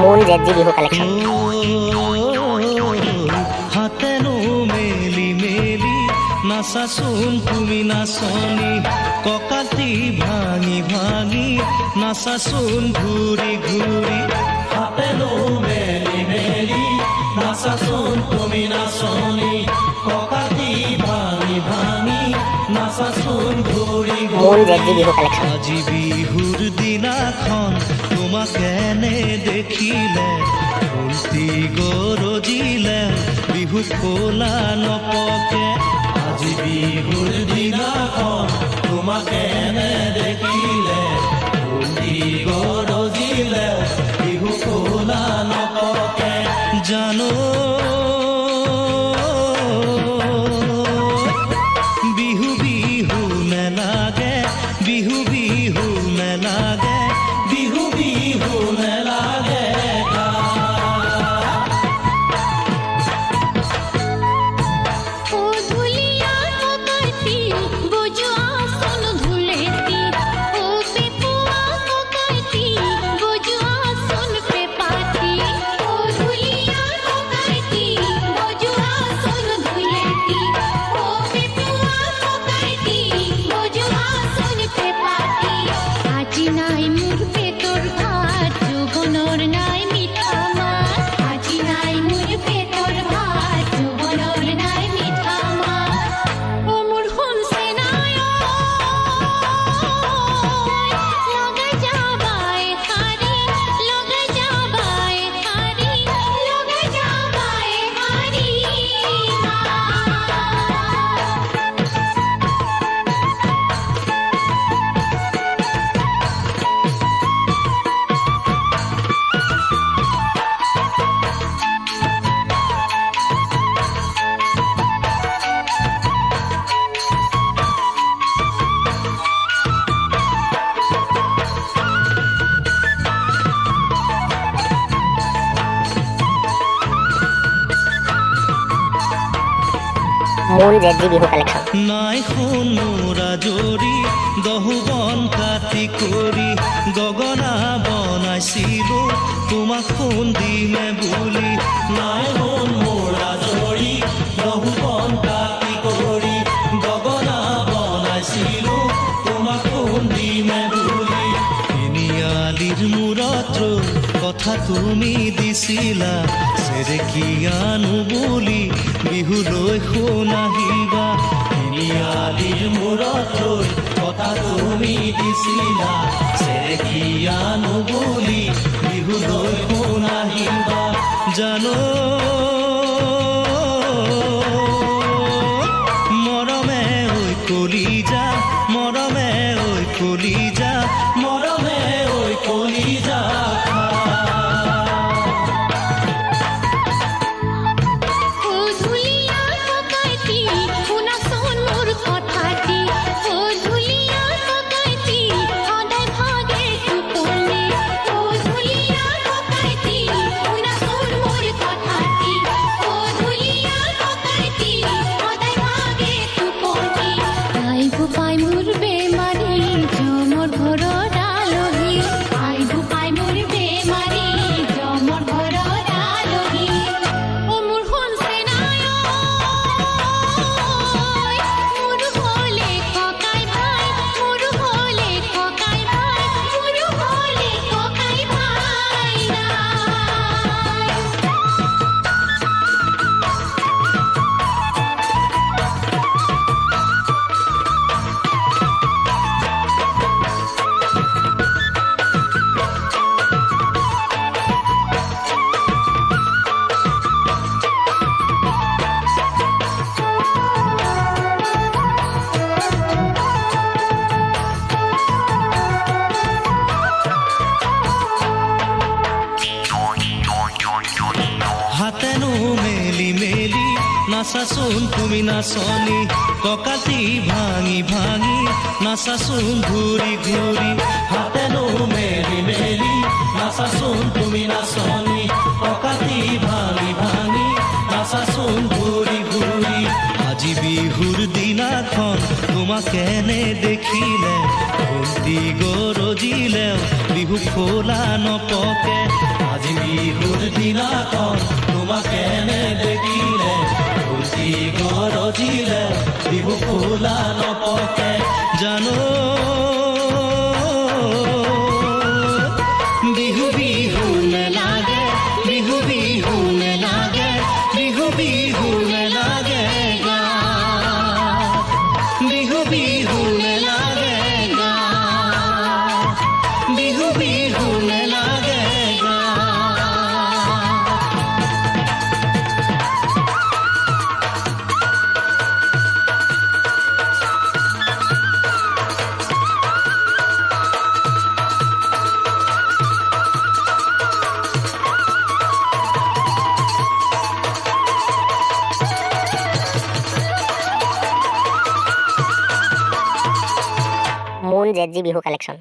মুন JG Bihu collection. হাতেনো মেলি মেলি নাচাচোন তুমি নাচনি, ককাটি ভাঙি ভাঙি নাচাচোন ঘূৰি ঘূৰি। হাতেনো মেলি মেলি নাচাচোন তুমি নাচনি, ককাটি ভাঙি ভাঙি নাচাচোন ঘূৰি মুন ঘূৰি। JG Bihu collection. আজি বিহুৰ দিনাখন তোমাক এনে দেখিলে, ফুলটি গৰজিলে বিহু কলা নপকে। আজি বিহুৰ দিনাখন তোমাক এনে দেখিলে, ফুলটি গৰজিলে বিহু কলা নপকে। জানো বিহু বিহু নেলাগে, বিহু বিহু নেলাগে, বিহু বিহু নেলাগে। মুন জেজি বিহু কালেকশন। নাই সোণোৰা জৰি দহুবন কাটি কৰি, গগনা বনাইছিলো তোমাক সোণ দিমে বুলি। নাই সোণোৰা জৰি দহুবন কাটি কৰি, গগনা বনাইছিলো তোমাক সোণ দিমে বুলি। তিনিআলিৰ মূৰত কথা তুমি দিছিলা, চেৰেকীয়ানো বুলি বিহুলৈ সোণ আহিবা। তিনিআলিৰ মূৰত কথা তুমি দিছিলা, চেৰেকীয়ানো বুলি বিহুলৈ সোণ আহিবা। জানো মৰমে ঐ কলিজা, মৰমে ঐ কলিজা, মৰমে ঐ কলিজা। হাতেনো মেলি মেলি নাচাচোন তুমি নাচনি, ককাটি ভাঙি ভাঙি নাচাচোন ঘূৰি ঘূৰি। হাতেনো মেলি মেলি নাচাচোন তুমি নাচনি, ককাটি ভাঙি ভাঙি নাচাচোন ঘূৰি ঘূৰি। আজি বিহুৰ দিনাখন তোমাক এনে দেখিলে, ফুলটি গৰজিলেও বিহু খোলা নপকে। আজি বিহুৰ দিনাখন তোমাক এনে দেখিলে ফুটি গৰজিলে বিহু ফুলা নপকে জানো বিহু বিহু নেলাগে বিহু বিহু নেলাগে বিহু বিহু নেলাগে গা বিহু বিহু নেলাগে গা বিহু বিহু নেলাগে গা মুন জেডজি বিহু কালেকশ্যন